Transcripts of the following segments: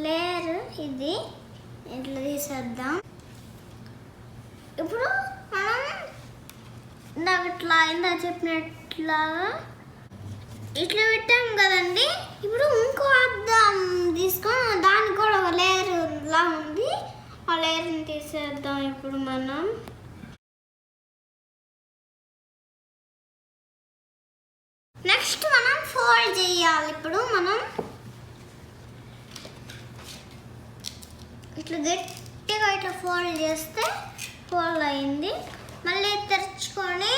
Layer ఇది ఇట్లా తీసేద్దాం. ఇప్పుడు మనం ఇందా చెప్పినట్లా ఇట్లా పెట్టాం కదండి. ఇప్పుడు ఇంకో అద్దం తీసుకొని దానికి కూడా ఒక లేయర్ లా ఉంది. ఆ లేయర్ని తీసేద్దాం. ఇప్పుడు మనం నెక్స్ట్ మనం ఫోల్డ్ చేయాలి. ఇప్పుడు మనం ఇట్లా గట్టిగా ఇట్లా ఫోల్డ్ చేస్తే ఫోల్డ్ అయింది. మళ్ళీ తెరుచుకొని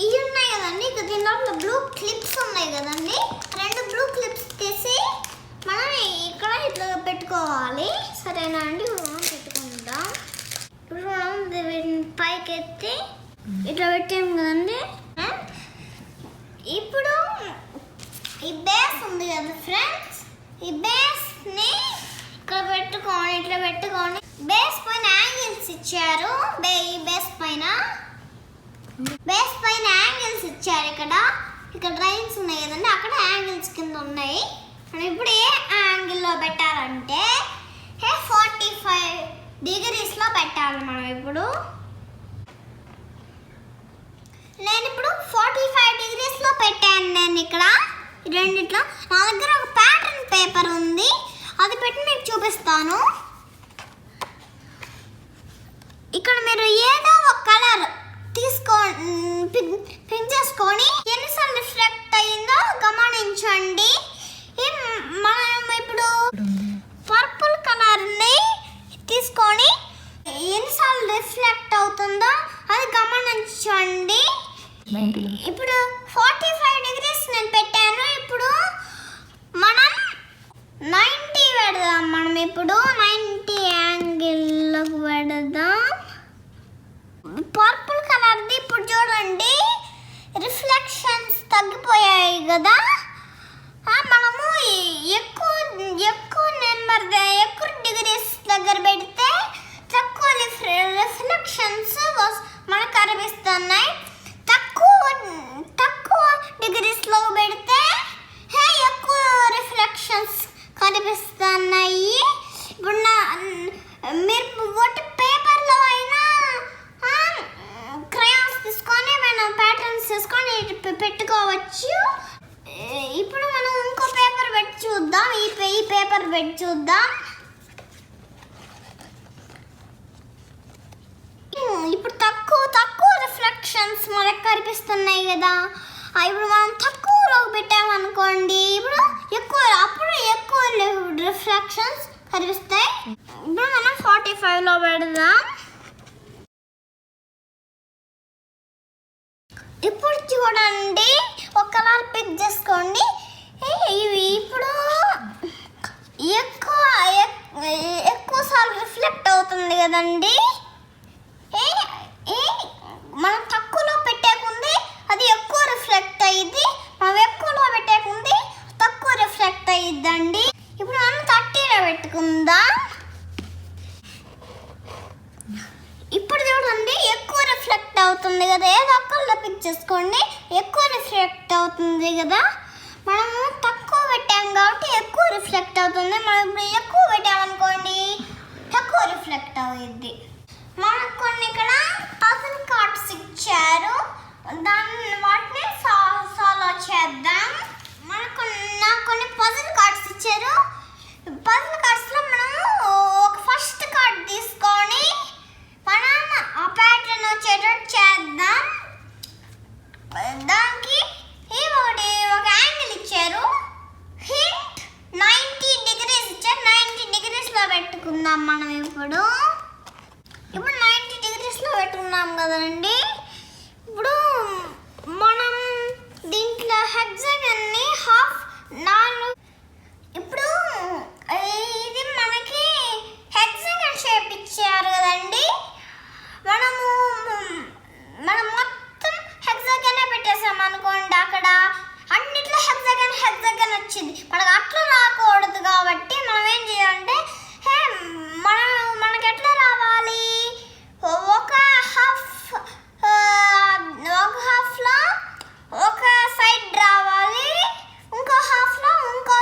ఇవి ఉన్నాయి కదండి, ఇక దీని లోపల బ్లూ క్లిప్స్ ఉన్నాయి కదండి. 2 బ్లూ క్లిప్స్ తీసి మనం ఇక్కడ ఇట్లా పెట్టుకోవాలి. సరేనా అండి? ఇప్పుడు మనం పెట్టుకుందాం. ఇప్పుడు మనం పైకి ఎత్తి ఇట్లా పెట్టాం కదండి. ఇప్పుడు ఈ బేస్ ఉంది కదా ఫ్రెండ్స్, ఈ బేస్ని ఇక్కడ పెట్టుకొని ఇట్లా పెట్టుకొని బేస్ పైన యాంగిల్స్ ఇచ్చారు. ఈ బేస్ పైన యాంగిల్స్ ఇచ్చారు. ఇక్కడ లైన్స్ ఉన్నాయి కదండి, అక్కడ యాంగిల్స్ కింద ఉన్నాయి. మనం ఇప్పుడు ఏ యాంగిల్లో పెట్టాలంటే 45 డిగ్రీస్లో పెట్టాలి. మనం ఇప్పుడు నేను 45 డిగ్రీస్లో పెట్టాను. నేను ఇక్కడ రెండిట్లో నా దగ్గర ఒక ప్యాటర్న్ పేపర్ ఉంది, అది పెట్టి మీకు చూపిస్తాను. ఇక్కడ మీరు ఏదో ఒక కలర్ పిక్ చేసుకొని ఎన్నిసార్లు రిఫ్లెక్ట్ అయ్యిందో గమనించండి. మనం ఇప్పుడు పర్పుల్ కలర్ని తీసుకొని ఎన్నిసార్లు రిఫ్లెక్ట్ అవుతుందో అది గమనించండి. ఇప్పుడు 45 డిగ్రీస్ నేను పెట్టాను. ఇప్పుడు మనం 90 పెడదాం. మనం ఇప్పుడు 90 యాంగిల్లోకి పెడదాం. పర్పుల్ కలర్ది ఇప్పుడు చూడండి రిఫ్లెక్షన్స్ తగ్గిపోయాయి కదా. మనము ఎక్కువ డిగ్రీస్ దగ్గర పెడితే తక్కువ రిఫ్లెక్షన్స్ మనకు కనిపిస్తున్నాయి. తక్కువ డిగ్రీస్లో పెడితే ఎక్కువ రిఫ్లెక్షన్స్ కనిపిస్తున్నాయి. ఇప్పుడు మీరు ఒకటి పేపర్లో అయినా క్రయాన్స్ తీసుకొని మనం ప్యాటర్న్స్ తీసుకొని పెట్టుకోవచ్చు. ఇప్పుడు మనం ఇంకో పేపర్ పెట్టి చూద్దాం. ఈ పేపర్ పెట్టి చూద్దాం. ఇప్పుడు తక్కువ రిఫ్లెక్షన్స్ మనకు కనిపిస్తున్నాయి కదా. ఇప్పుడు మనం తక్కువలో పెట్టామనుకోండి, అప్పుడు ఎక్కువ రిఫ్లెక్షన్స్ కనిపిస్తాయి. ఇప్పుడు మనం 45లో పెడదాం. ఇప్పుడు చూడండి ఒక కలర్ పిక్ చేసుకోండి. ఇప్పుడు ఎక్కువ సార్లు రిఫ్లెక్ట్ అవుతుంది కదండి. మనం తక్కువలో పెట్టేకుంది అది ఎక్కువ రిఫ్లెక్ట్ అయ్యింది, మనం ఎక్కువలో పెట్టేకుంది తక్కువ రిఫ్లెక్ట్ అయ్యిద్దండి. ఇప్పుడు మనం 30లో పెట్టుకుందాం. ఇప్పుడు చూడండి ఎక్కువ రిఫ్లెక్ట్ అవుతుంది కదా. ఏదో ఒక్కళ్ళు పిక్ చేసుకోండి, ఎక్కువ రిఫ్లెక్ట్ అవుతుంది కదా. మనము తక్కువ పెట్టాం కాబట్టి ఎక్కువ రిఫ్లెక్ట్ అవుతుంది. మనం ఇప్పుడు ఎక్కువ పెట్టామనుకోండి తక్కువ రిఫ్లెక్ట్ అవుతుంది. మనకు కొన్ని ఇక్కడ పజిల్ కార్డ్స్ ఇచ్చారు, వాటిని సాల్వ్ చేద్దాం. నాకు కొన్ని పజిల్ కార్డ్స్ ఇచ్చారు. పజిల్ కార్డ్స్లో మనము ఒక ఫస్ట్ కార్డ్ తీసుకొని మనం ఆ ప్యాటర్న్ వచ్చేటట్టు చేద్దాం. దానికి ఒక యాంగిల్ ఇచ్చారు, హింట్ 90 డిగ్రీస్ ఇచ్చారు. 90 డిగ్రీస్లో పెట్టుకుందాం. మనం ఇప్పుడు 90 డిగ్రీస్లో పెట్టుకున్నాం కదండి. ఇప్పుడు మనం దీంట్లో హెక్సాగన్ని ఇప్పుడు ఇది మనకి హెక్సాగన్ షేప్ ఇచ్చారు కదండి. మనం మొత్తం హెక్సాగనే పెట్టేసాం అనుకోండి. అక్కడ అన్నిట్లో హెక్సాగన్ వచ్చింది. మనకు అట్లా రాకూడదు కాబట్టి మనం ఏం చేయాలంటే మనకి ఎట్లా రావాలి, ఒక హాఫ్లో ఒక సైడ్ రావాలి, ఇంకో హాఫ్లో ఇంకో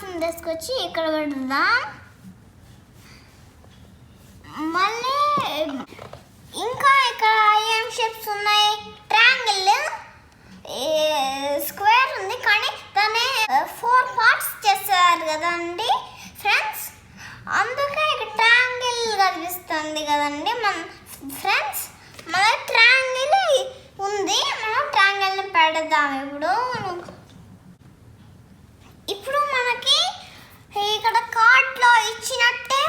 బాక్స్ని తీసుకొచ్చి ఇక్కడ పెడదాం. మళ్ళీ ఇంకా ఇక్కడ ఏం షేప్స్ ఉన్నాయి? ట్రయాంగిల్, స్క్వేర్ ఉంది, కానీ దాన్ని 4 పార్ట్స్ చేస్తారు కదండి ఫ్రెండ్స్. అందుకే ఇక్కడ ట్రయాంగిల్ కనిపిస్తుంది కదండి మన ఫ్రెండ్స్. మన ట్రయాంగిల్ ఉంది, మనం ట్రయాంగిల్ని పెడదాం. ఇప్పుడు మనకి ఇక్కడ కార్డ్లో ఇచ్చినట్టే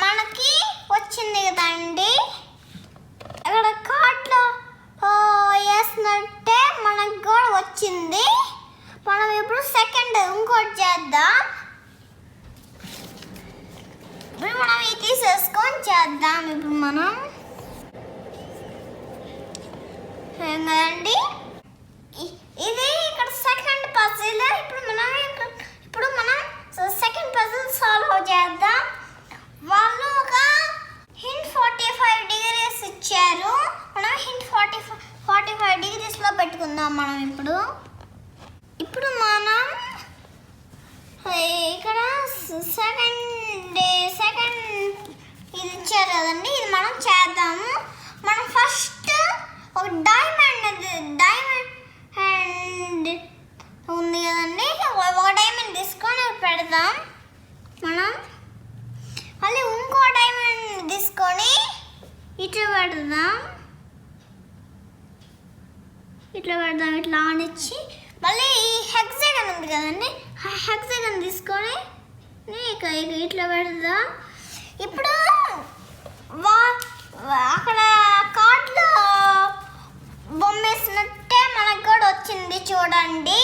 మనకి వచ్చింది కదండి. ఇక్కడ కార్డ్లో వేసినట్టే మనకు కూడా వచ్చింది. మనం ఇప్పుడు సెకండ్ ఇంకోటి చేద్దాం. ఇప్పుడు మనం ఇది తీసేసుకొని చేద్దాం. ఇప్పుడు మనం కదండి, ఇది ఇక్కడ సెకండ్ పజిల్. ఇప్పుడు మనం సెకండ్ పజిల్ సాల్వ్ చేద్దాం. వాళ్ళు ఒక హింట్ 45 డిగ్రీస్ ఇచ్చారు. మనం హింట్ 45 డిగ్రీస్లో పెట్టుకుందాం. మనం ఇప్పుడు మనం ఇక్కడ సెకండ్ ఇది ఇచ్చారు కదండి, ఇది మనం చేద్దాము. మనం ఫస్ట్ ఒక డైమండ్ ఉంది కదండి, ఒక డైమండ్ తీసుకొని పెడదాం. మనం మళ్ళీ ఇంకో డైమండ్ తీసుకొని ఇట్లా పెడదాం. ఇట్లా ఆనిచ్చి మళ్ళీ ఈ హెక్సాగన్ ఉంది కదండి, ఆ హెక్సాగన్ తీసుకొని ఇట్లా పెడదాం. ఇప్పుడు అక్కడ కార్డ్లో బొమ్మేసినట్టే మనకు కూడా వచ్చింది చూడండి.